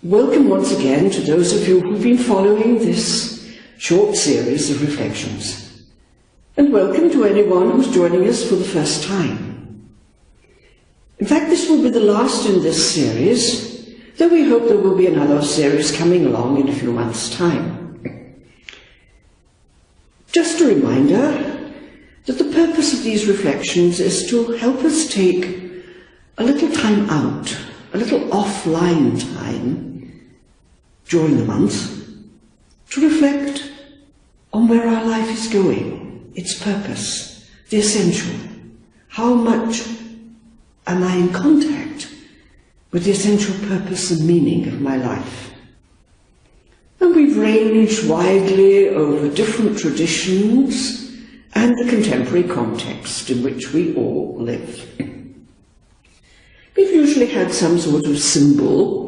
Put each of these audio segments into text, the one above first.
Welcome once again to those of you who've been following this short series of reflections. And welcome to anyone who's joining us for the first time. In fact, this will be the last in this series, though we hope there will be another series coming along in a few months' time. Just a reminder that the purpose of these reflections is to help us take a little time out, a little offline time during the month to reflect on where our life is going, its purpose, the essential. How much am I in contact with the essential purpose and meaning of my life? And we've ranged widely over different traditions and the contemporary context in which we all live. We've usually had some sort of symbol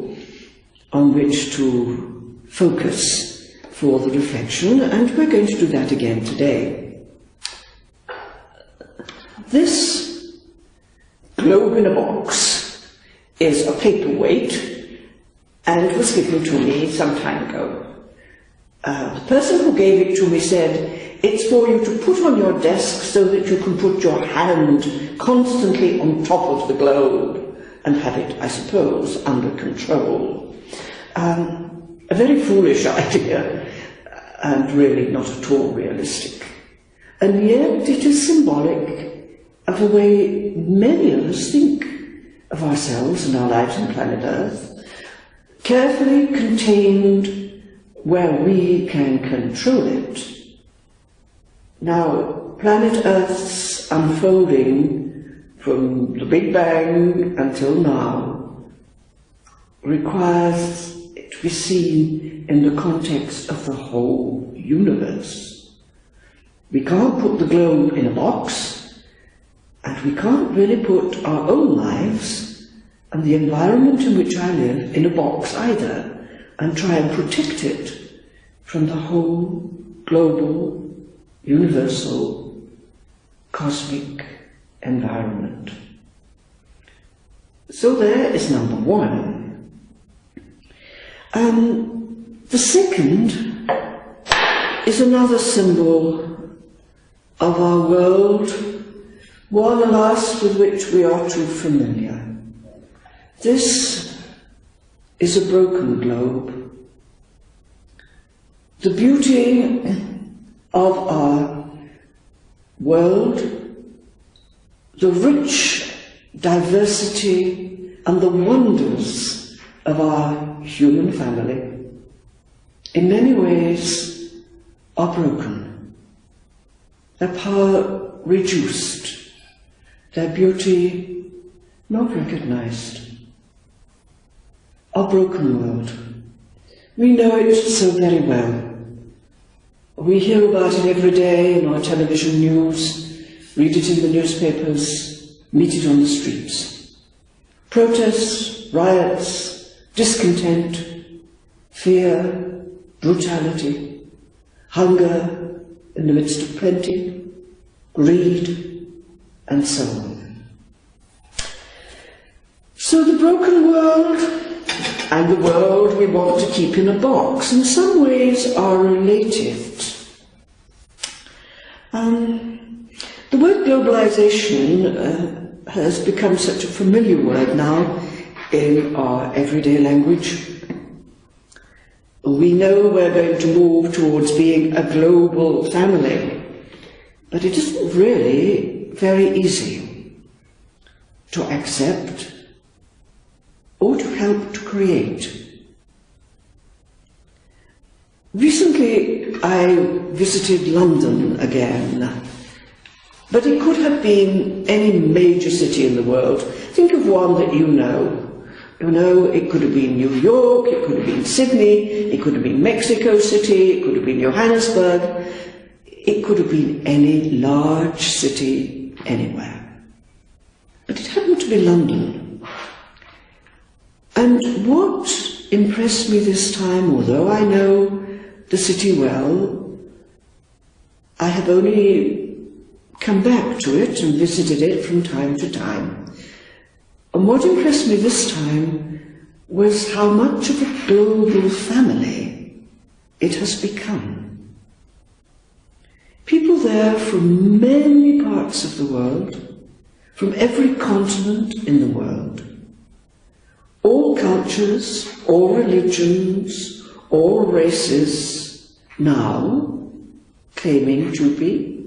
on which to focus for the reflection, and we're going to do that again today. This globe in a box is a paperweight and was given to me some time ago. The person who gave it to me said, "It's for you to put on your desk so that you can put your hand constantly on top of the globe and have it, I suppose, under control." A very foolish idea, and really not at all realistic. And yet it is symbolic of the way many of us think of ourselves and our lives on planet Earth, carefully contained where we can control it. Now, planet Earth's unfolding from the Big Bang until now requires it to be seen in the context of the whole universe. We can't put the globe in a box, and we can't really put our own lives and the environment in which I live in a box either, and try and protect it from the whole global, universal, cosmic environment. So there is number one. The second is another symbol of our world, one, alas, with which we are too familiar. This is a broken globe. The beauty of our world, the rich diversity and the wonders of our human family, in many ways are broken, their power reduced, their beauty not recognized. Our broken world. We know it so very well. We hear about it every day in our television news, read it in the newspapers, meet it on the streets. Protests, riots, discontent, fear, brutality, hunger in the midst of plenty, greed, and so on. So the broken world and the world we want to keep in a box in some ways are related. The word globalization has become such a familiar word now in our everyday language. We know we're going to move towards being a global family, but it isn't really very easy to accept or to help to create. Recently I visited London again, but it could have been any major city in the world. Think of one that you know. You know, it could have been New York, it could have been Sydney, it could have been Mexico City, it could have been Johannesburg, it could have been any large city anywhere. But it happened to be London. And what impressed me this time, although I know the city well, I have only come back to it and visited it from time to time. And what impressed me this time was how much of a global family it has become. People there from many parts of the world, from every continent in the world, all cultures, all religions, all races, now claiming to be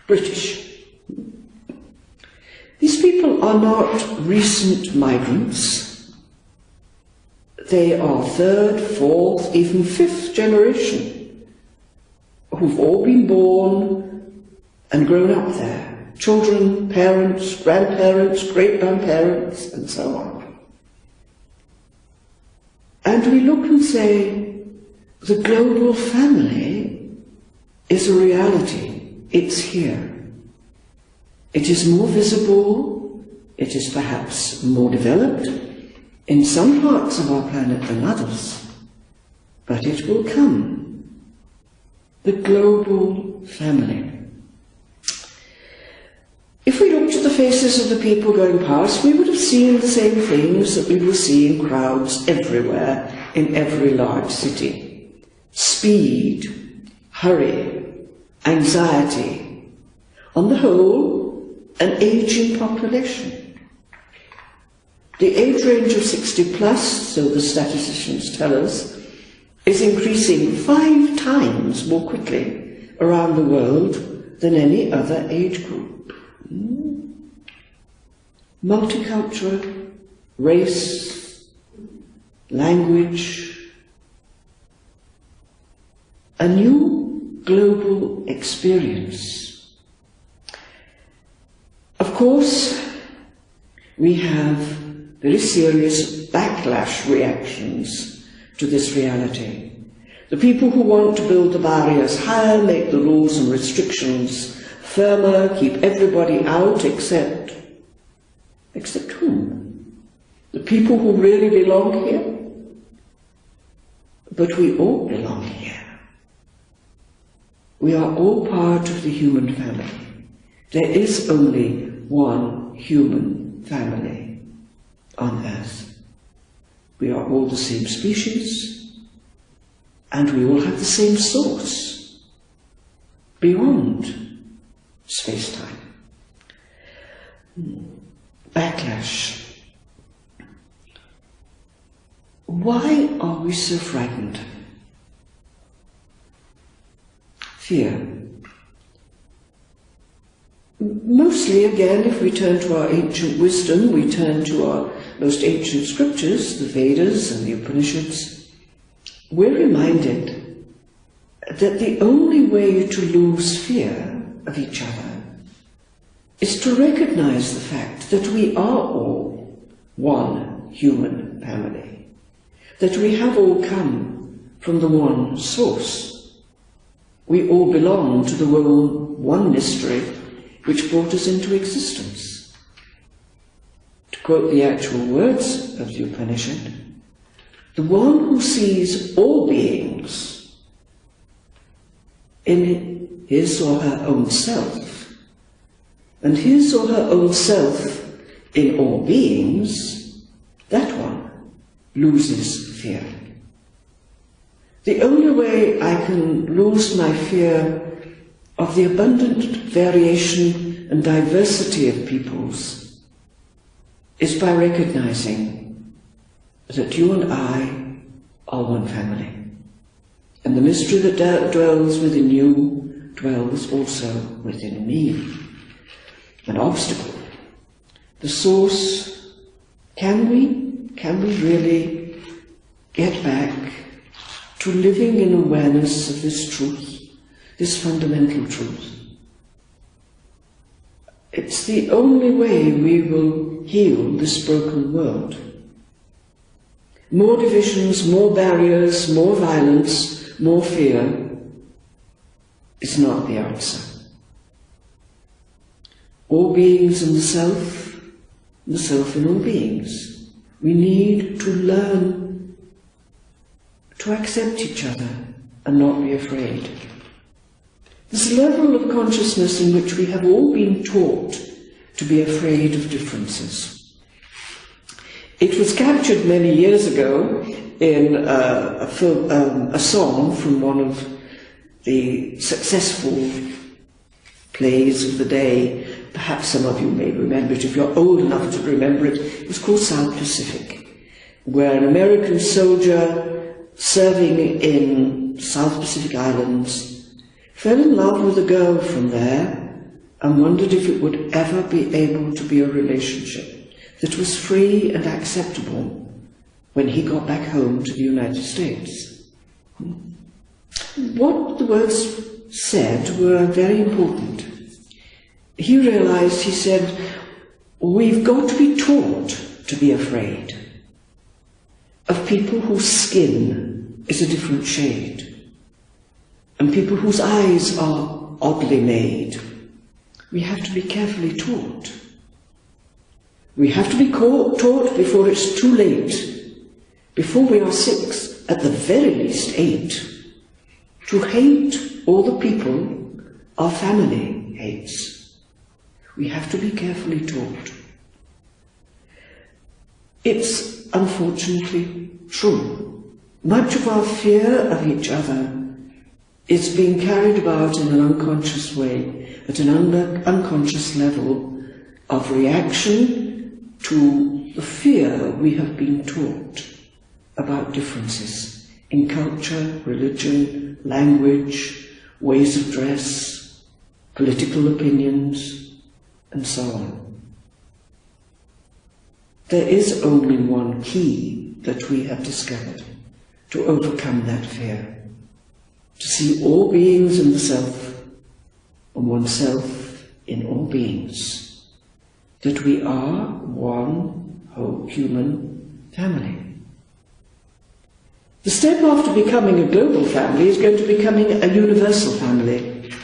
British. These people are not recent migrants. They are third, fourth, even fifth generation who've all been born and grown up there. Children, parents, grandparents, great-grandparents, and so on. And we look and say, the global family is a reality. It's here. It is more visible, it is perhaps more developed in some parts of our planet than others, but it will come. The global family. If we looked at the faces of the people going past, we would have seen the same things that we will see in crowds everywhere, in every large city. Speed, hurry, anxiety. On the whole, an aging population. The age range of 60 plus, so the statisticians tell us, is increasing 5 times more quickly around the world than any other age group. Multicultural, race, language, a new global experience. Of course, we have very serious backlash reactions to this reality. The people who want to build the barriers higher, make the rules and restrictions firmer, keep everybody out except whom? The people who really belong here? But we all belong here. We are all part of the human family. There is only one human family on earth. We are all the same species, and we all have the same source beyond space-time. Backlash. Why are we so frightened? Fear. Mostly, again, if we turn to our ancient wisdom, we turn to our most ancient scriptures, the Vedas and the Upanishads, we're reminded that the only way to lose fear of each other is to recognize the fact that we are all one human family, that we have all come from the one source. We all belong to the one mystery which brought us into existence. To quote the actual words of the Upanishad, the one who sees all beings in his or her own self, and his or her own self in all beings, that one loses fear. The only way I can lose my fear of the abundant variation and diversity of peoples is by recognizing that you and I are one family. And the mystery that dwells within you dwells also within me. An obstacle. The source, can we really get back to living in awareness of this truth, this fundamental truth? It's the only way we will heal this broken world. More divisions, more barriers, more violence, more fear is not the answer. All beings in the self in all beings. We need to learn to accept each other and not be afraid. This level of consciousness in which we have all been taught to be afraid of differences It was captured many years ago in a song from one of the successful plays of the day. Perhaps some of you may remember it if you're old enough to remember it. It was called South Pacific, where an American soldier serving in South Pacific Islands fell in love with a girl from there and wondered if it would ever be able to be a relationship that was free and acceptable when he got back home to the United States. What the words said were very important. He realized, he said, we've got to be taught to be afraid of people whose skin is a different shade and people whose eyes are oddly made. We have to be carefully taught. We have to be taught before it's too late, before we are 6, at the very least 8, to hate all the people our family hates. We have to be carefully taught. It's unfortunately true. Much of our fear of each other is being carried about in an unconscious way, at an unconscious level of reaction to the fear we have been taught about differences in culture, religion, language, ways of dress, political opinions, and so on. There is only one key that we have discovered to overcome that fear, to see all beings in the self and oneself in all beings, that we are one whole human family. The step after becoming a global family is going to becoming a universal family,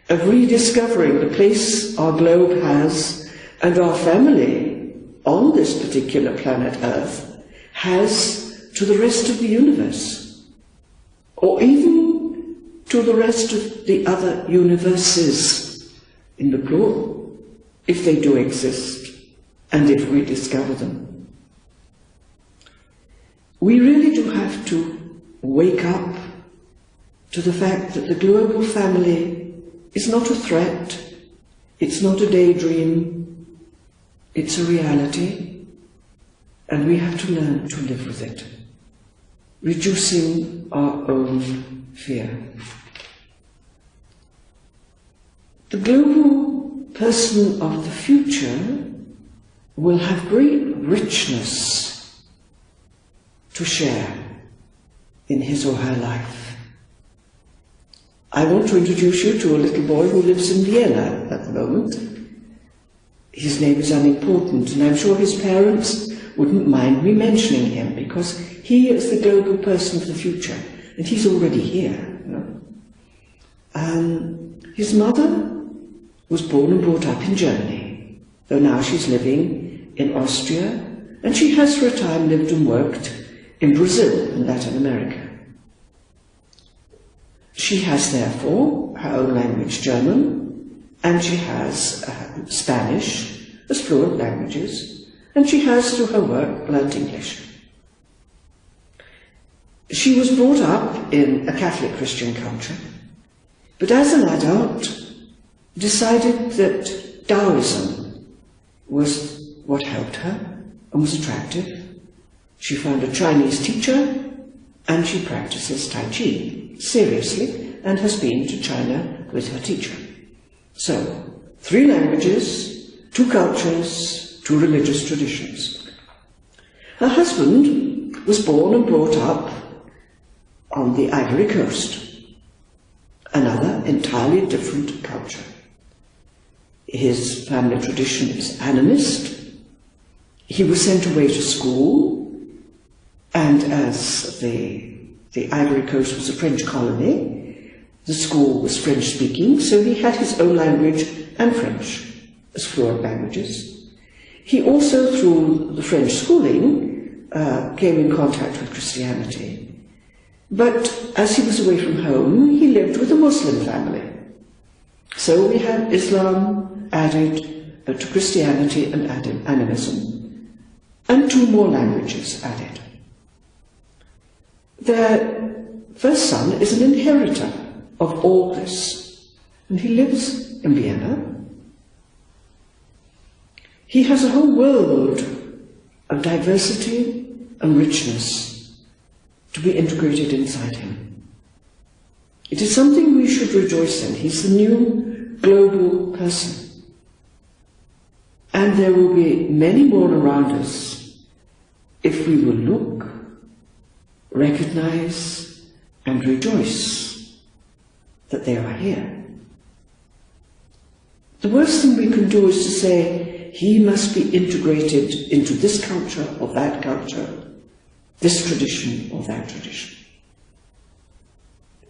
of rediscovering the place our globe has and our family on this particular planet Earth has to the rest of the universe, or even to the rest of the other universes in the plural, if they do exist and if we discover them. We really do have to wake up to the fact that the global family is not a threat, it's not a daydream, it's a reality, and we have to learn to live with it, reducing our own fear. The global person of the future will have great richness to share in his or her life. I want to introduce you to a little boy who lives in Vienna at the moment. His name is unimportant, and I'm sure his parents wouldn't mind me mentioning him, because he is the global person of the future, and he's already here. You know? His mother was born and brought up in Germany, though now she's living in Austria, and she has for a time lived and worked in Brazil and Latin America. She has, therefore, her own language, German, and she has Spanish as fluent languages, and she has, through her work, learnt English. She was brought up in a Catholic Christian culture, but as an adult decided that Taoism was what helped her and was attractive. She found a Chinese teacher, and she practices Tai Chi seriously and has been to China with her teacher. So, 3 languages, 2 cultures, 2 religious traditions. Her husband was born and brought up on the Ivory Coast, another entirely different culture. His family tradition is animist. He was sent away to school, and as the Ivory Coast was a French colony, the school was French-speaking, so he had his own language and French as fluent languages. He also, through the French schooling, came in contact with Christianity. But as he was away from home, he lived with a Muslim family. So we had Islam added to Christianity and animism. and 2 more languages added. Their first son is an inheritor of all this, and he lives in Vienna. He has a whole world of diversity and richness to be integrated inside him. It is something we should rejoice in. He's the new global person. And there will be many more around us if we will look, recognize, and rejoice that they are here. The worst thing we can do is to say, he must be integrated into this culture or that culture, this tradition or that tradition.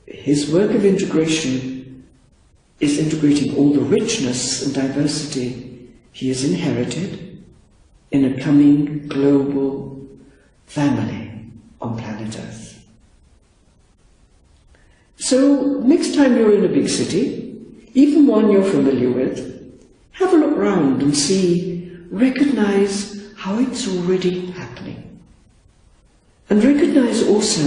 His work of integration is integrating all the richness and diversity he has inherited in a coming global family on planet Earth. So next time you're in a big city, even one you're familiar with, have a look round and see, recognize how it's already happening. And recognize also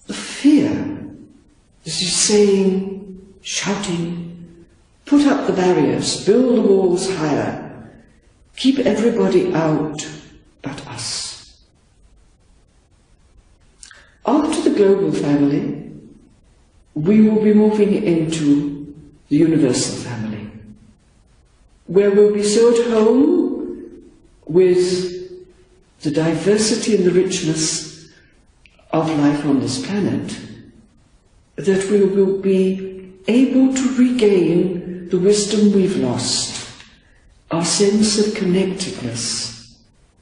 the fear that is saying, shouting, put up the barriers, build the walls higher, keep everybody out but us. After the global family, we will be moving into the universal family, where we'll be so at home with the diversity and the richness of life on this planet that we will be able to regain the wisdom we've lost, our sense of connectedness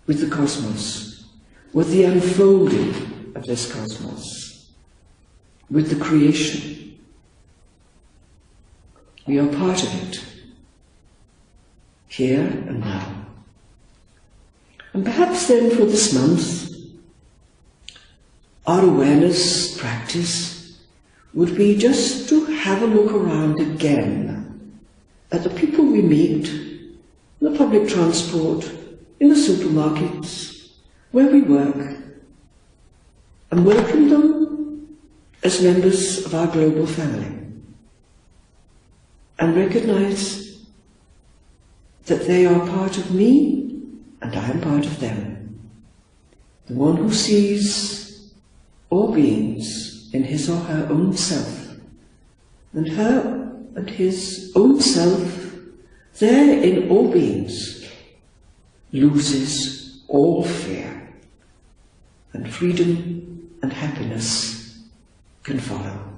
with the cosmos, with the unfolding of this cosmos, with the creation. We are part of it, here and now. And perhaps then for this month, our awareness practice would be just to have a look around again at the people we meet in the public transport, in the supermarkets, where we work, and welcome them as members of our global family, and recognize that they are part of me and I am part of them. The one who sees all beings in his or her own self, and her and his own self there in all beings, loses all fear, and freedom and happiness can follow.